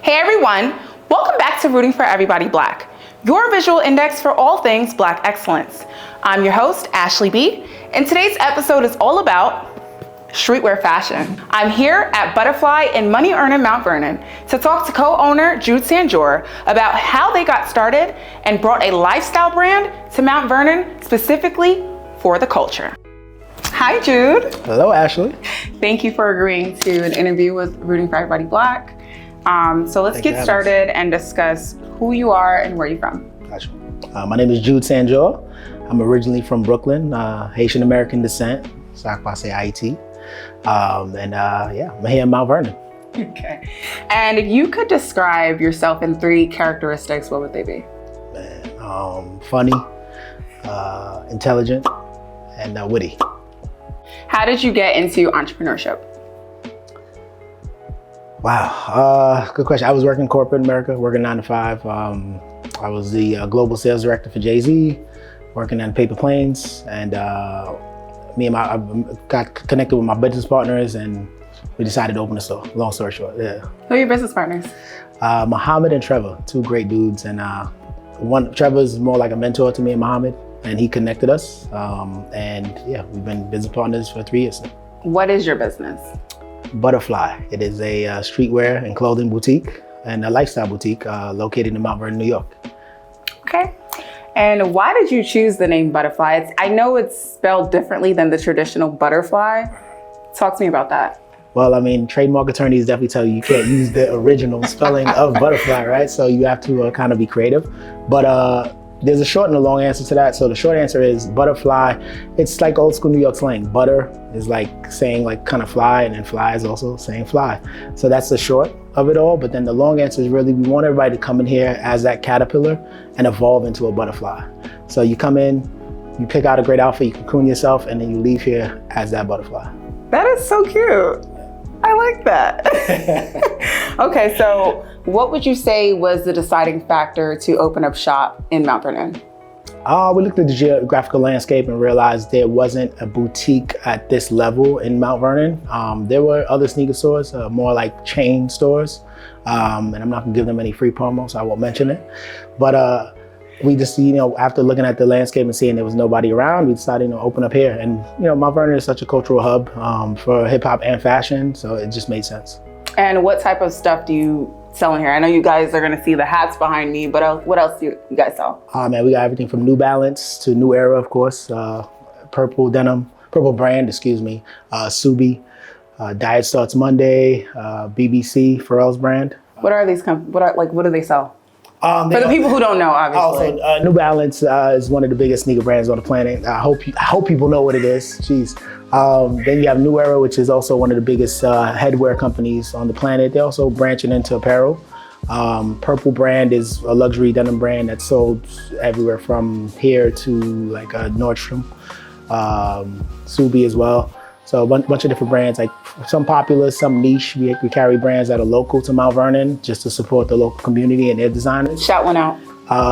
Hey everyone, welcome back to Rooting for Everybody Black, your visual index for all things Black excellence. I'm your host, Ashlee B, and today's episode is all about streetwear fashion. I'm here at Buttafly in money earning Mount Vernon to talk to co-owner Jude Sainjour about how they got started and brought a lifestyle brand to Mount Vernon specifically for the culture. Hi Jude. Hello Ashley. Thank you for agreeing to an interview with Rooting for Everybody Black. So let's get started and discuss who you are and where you're from. Gotcha. My name is Jude Sainjour. I'm originally from Brooklyn, Haitian American descent, so I say Haiti. I'm here in Mount Vernon. Okay. And if you could describe yourself in 3 characteristics, what would they be? Funny, intelligent, and witty. How did you get into entrepreneurship? Wow, good question. I was working in corporate America, working 9 to 5. I was the global sales director for Jay-Z, working on paper planes, and I got connected with my business partners, and we decided to open a store. Long story short, yeah. Who are your business partners? Mohamed and Trevor, 2 great dudes, and Trevor's more like a mentor to me and Mohamed, and he connected us, we've been business partners for 3 years now. What is your business? Buttafly. It is a streetwear and clothing boutique and a lifestyle boutique located in Mount Vernon, New York. Okay. And why did you choose the name Buttafly? I know it's spelled differently than the traditional butterfly. Talk to me about that. Well, I mean, trademark attorneys definitely tell you can't use the original spelling of butterfly, right? So you have to kind of be creative. But there's a short and a long answer to that. So the short answer is Buttafly. It's like old school New York slang. Butter is like saying like kind of fly, and then fly is also saying fly. So that's the short of it all. But then the long answer is really, we want everybody to come in here as that caterpillar and evolve into a butterfly. So you come in, you pick out a great outfit, you cocoon yourself, and then you leave here as that butterfly. That is so cute. I like that. Okay, so what would you say was the deciding factor to open up shop in Mount Vernon? We looked at the geographical landscape and realized there wasn't a boutique at this level in Mount Vernon. There were other sneaker stores, more like chain stores, and I'm not gonna give them any free promo, so I won't mention it. But we just, after looking at the landscape and seeing there was nobody around, we decided to open up here. And Mount Vernon is such a cultural hub for hip hop and fashion, so it just made sense. And what type of stuff do you sell in here? I know you guys are gonna see the hats behind me, but what else do you guys sell? Man, we got everything from New Balance to New Era, of course, purple brand, Subi, Diet Starts Monday, BBC, Pharrell's brand. What are these what do they sell? For the people who don't know, obviously. Also, New Balance is one of the biggest sneaker brands on the planet. I hope people know what it is. Jeez. Then you have New Era, which is also one of the biggest headwear companies on the planet. They're also branching into apparel. Purple brand is a luxury denim brand that's sold everywhere from here to like Nordstrom. Subi as well. So a bunch of different brands, like some popular, some niche. We carry brands that are local to Mount Vernon just to support the local community and their designers. Shout one out.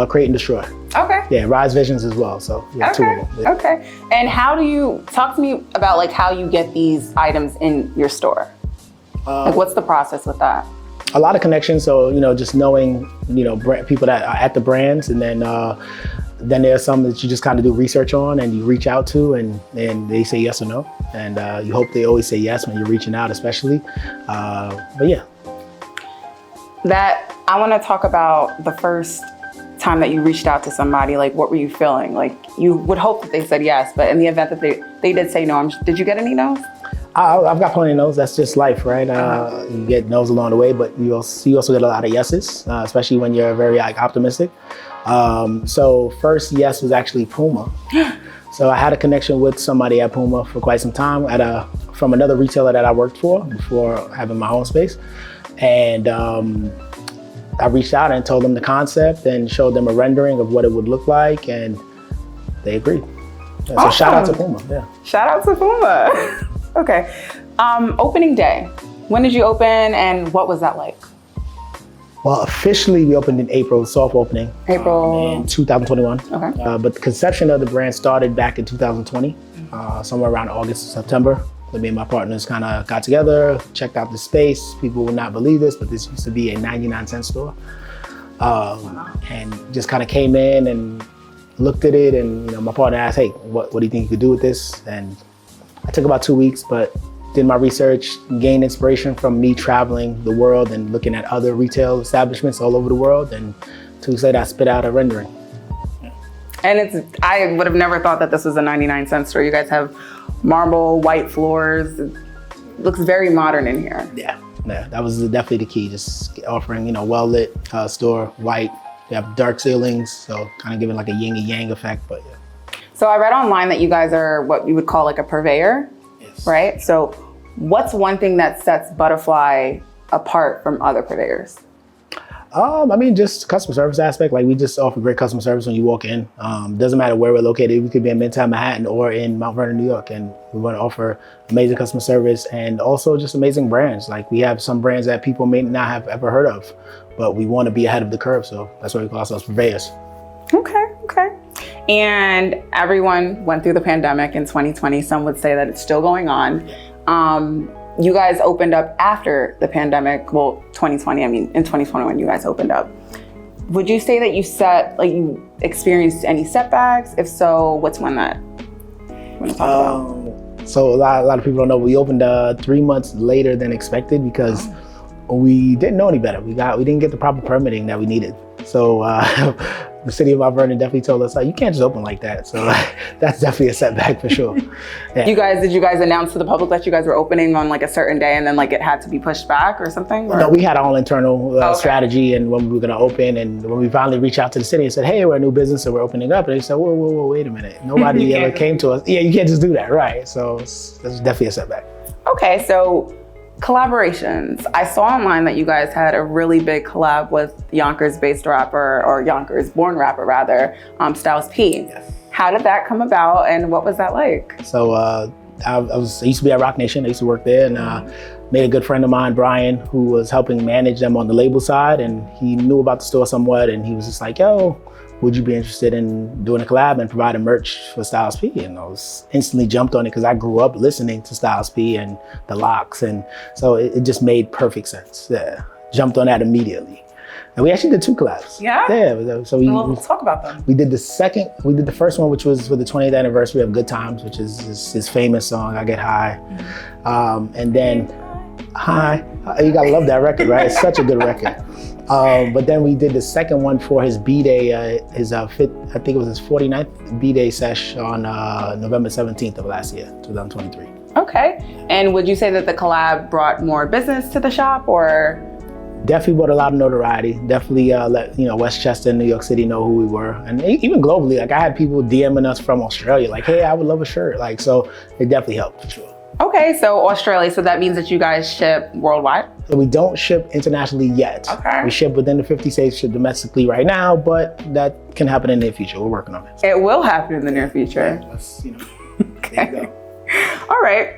Create and Destroy. Okay. Yeah, Rise Visions as well. So yeah, okay. 2 of them. Yeah. Okay. And how do you, talk to me about like how you get these items in your store? What's the process with that? A lot of connections. So, just knowing, people that are at the brands, and then there's some that you just kind of do research on and you reach out to, and they say yes or no. And you hope they always say yes when you're reaching out, especially. But yeah. I want to talk about the first time that you reached out to somebody. Like, what were you feeling? Like, you would hope that they said yes, but in the event that they did say no, did you get any no's? I've got plenty of no's. That's just life, right? You get no's along the way, but you also get a lot of yeses, especially when you're very optimistic. So first yes was actually Puma. So I had a connection with somebody at Puma for quite some time from another retailer that I worked for before having my own space. And I reached out and told them the concept and showed them a rendering of what it would look like, and they agreed. Yeah, awesome. So shout out to Puma, yeah. Shout out to Puma. Okay. Opening day. When did you open and what was that like? Well, officially we opened in April, soft opening. April. In 2021. Okay. But the conception of the brand started back in 2020, somewhere around August or September. So me and my partners kind of got together, checked out the space. People will not believe this, but this used to be a 99-cent store. And just kind of came in and looked at it, and my partner asked, hey, what do you think you could do with this? And I took about 2 weeks, but did my research, gained inspiration from me traveling the world and looking at other retail establishments all over the world. And 2 weeks later, I spit out a rendering. And I would have never thought that this was a 99-cent store. You guys have marble, white floors. It looks very modern in here. Yeah, that was definitely the key. Just offering, well-lit store, white. We have dark ceilings, so kind of giving like a yin and yang effect, but yeah. So I read online that you guys are what you would call like a purveyor, yes. Right? So what's one thing that sets Buttafly apart from other purveyors? Just customer service aspect. Like, we just offer great customer service when you walk in. Doesn't matter where we're located. We could be in Midtown Manhattan or in Mount Vernon, New York, and we want to offer amazing customer service and also just amazing brands. Like, we have some brands that people may not have ever heard of, but we want to be ahead of the curve. So that's why we call ourselves purveyors. Okay. And everyone went through the pandemic in 2020. Some would say that it's still going on. You guys opened up after the pandemic. Well, 2020, in 2021, you guys opened up. Would you say that you experienced any setbacks? If so, what's one that you want to talk about? So a lot of people don't know, we opened 3 months later than expected because we didn't know any better. We didn't get the proper permitting that we needed. So the city of Mount Vernon definitely told us, you can't just open like that. So that's definitely a setback for sure. Yeah. Did you guys announce to the public that you guys were opening on like a certain day and then like it had to be pushed back or something? Or? No, we had our own internal strategy and when we were gonna open, and when we finally reached out to the city and said, hey, we're a new business, so we're opening up. And they said, whoa, wait a minute. Nobody ever came to us. Yeah, you can't just do that, right? So that's definitely a setback. Okay, so collaborations. I saw online that you guys had a really big collab with Yonkers-based rapper, or Yonkers-born rapper rather, Styles P. Yes. How did that come about and what was that like? So I used to be at Roc Nation. I used to work there, and made a good friend of mine, Brian, who was helping manage them on the label side, and he knew about the store somewhat, and he was just like, yo, would you be interested in doing a collab and providing merch for Styles P? And I was instantly jumped on it because I grew up listening to Styles P and the Locks, and so it just made perfect sense. Yeah, jumped on that immediately. And we actually did 2 collabs. Yeah? Yeah, so we'll talk about them. We did the first one, which was for the 20th anniversary of Good Times, which is his famous song, I Get High. And then, High, you gotta love that record, right? It's such a good record. But then we did the second one for his B-Day, I think it was his 49th B-Day sesh on November 17th of last year, 2023. Okay, and would you say that the collab brought more business to the shop, or? Definitely brought a lot of notoriety. Definitely let Westchester and New York City know who we were, and even globally. Like, I had people DMing us from Australia, like, "Hey, I would love a shirt." Like, so it definitely helped for sure. Okay, so Australia. So that means that you guys ship worldwide? So we don't ship internationally yet. Okay. We ship within the 50 states, ship domestically right now, but that can happen in the near future. We're working on it. It will happen in the near future. Okay. There you go. All right.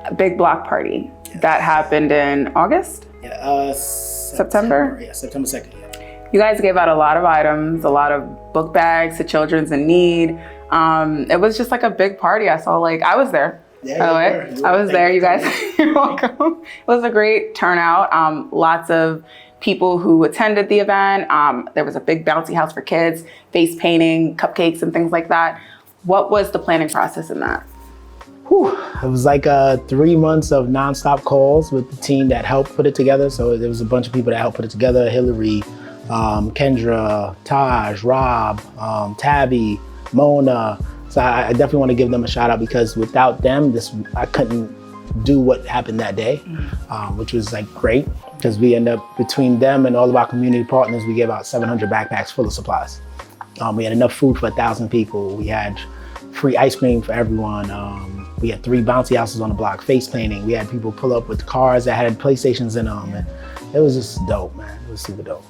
A big block party. That happened in August? Yeah, September? Yeah, September 2nd. Yeah. You guys gave out a lot of items, a lot of book bags to children's in need. It was just like a big party. I was there. Yeah, by the way. I was there, you guys. You're welcome. It was a great turnout. Lots of people who attended the event. There was a big bouncy house for kids, face painting, cupcakes, and things like that. What was the planning process in that? It was like 3 months of nonstop calls with the team that helped put it together. So there was a bunch of people that helped put it together. Hillary, Kendra, Taj, Rob, Tabby, Mona. So I definitely want to give them a shout out because without them, I couldn't do what happened that day, which was like great because we end up, between them and all of our community partners, we gave out 700 backpacks full of supplies. We had enough food for 1,000 people. We had free ice cream for everyone. We had 3 bouncy houses on the block, face painting. We had people pull up with cars that had PlayStations in them. And it was just dope, man. It was super dope.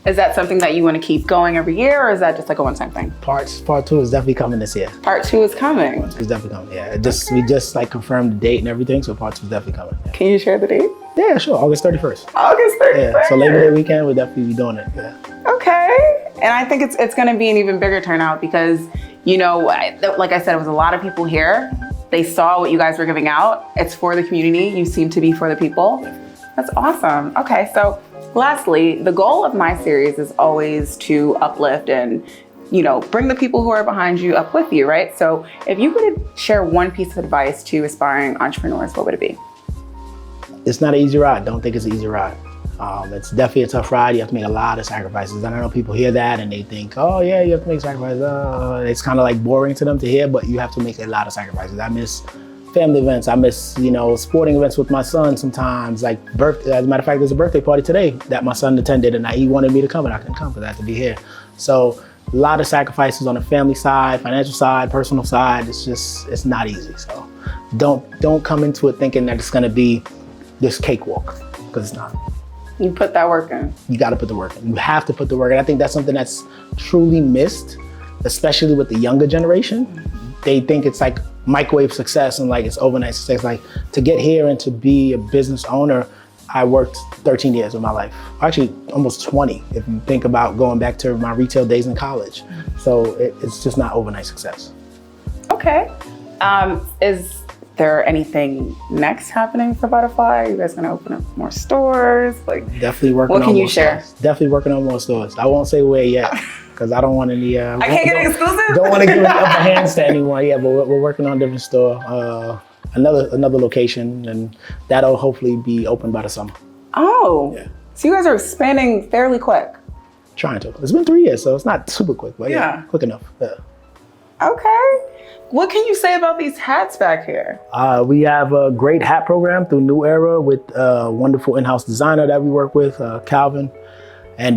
Is that something that you want to keep going every year, or is that just like a one-time thing? Part 2 is definitely coming this year. Part 2 is coming? It's definitely coming, yeah. We just like confirmed the date and everything, so part 2 is definitely coming. Yeah. Can you share the date? Yeah, sure, August 31st. August 31st? Yeah, so Labor Day weekend, we'll definitely be doing it, yeah. Okay, and I think it's gonna be an even bigger turnout because You know, like I said, it was a lot of people here. They saw what you guys were giving out. It's for the community. You seem to be for the people. That's awesome. Okay, so lastly, the goal of my series is always to uplift and, you know, bring the people who are behind you up with you, right? So if you could share one piece of advice to aspiring entrepreneurs, what would it be? It's not an easy ride. Don't think it's an easy ride. It's definitely a tough ride. You have to make a lot of sacrifices. And I know people hear that and they think, oh yeah, you have to make sacrifices. It's kind of like boring to them to hear, but you have to make a lot of sacrifices. I miss family events. I miss, you know, sporting events with my son sometimes. Like as a matter of fact, there's a birthday party today that my son attended and he wanted me to come and I couldn't come because I had to be here. So a lot of sacrifices on the family side, financial side, personal side. It's not easy. So don't come into it thinking that it's gonna be this cakewalk, because it's not. You put that work in. You got to put the work in. You have to put the work in. I think that's something that's truly missed, especially with the younger generation. They think it's like microwave success and like it's overnight success. Like to get here and to be a business owner, I worked 13 years of my life. Actually, almost 20 if you think about going back to my retail days in college. So it's just not overnight success. Okay. Is there anything next happening for Buttafly? Are you guys gonna open up more stores? Like, definitely working on more stores. What can you share? Definitely working on more stores. I won't say where yet because I don't want any. I can't get exclusive. Don't want to give any upper hands to anyone. Yeah, but we're working on a different store, another location, and that'll hopefully be open by the summer. Oh, yeah. So you guys are expanding fairly quick. Trying to. It's been 3 years, so it's not super quick, but yeah quick enough. Yeah. Okay. What can you say about these hats back here? We have a great hat program through New Era with a wonderful in-house designer that we work with, Calvin. And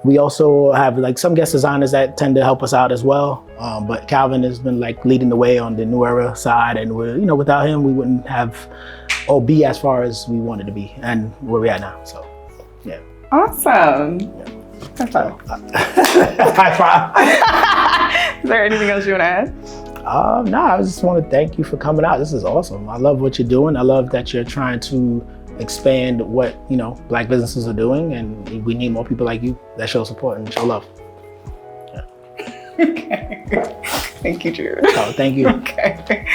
we also have like some guest designers that tend to help us out as well. But Calvin has been like leading the way on the New Era side, and we're, you know, without him, we wouldn't have or be as far as we wanted to be and where we're at now. So, yeah. Awesome. Yeah. High five. High five. Is there anything else you want to add? No, I just want to thank you for coming out. This is awesome. I love what you're doing. I love that you're trying to expand what, you know, Black businesses are doing, and we need more people like you that show support and show love. Yeah. Okay. Thank you, Jude. Oh, thank you. Okay.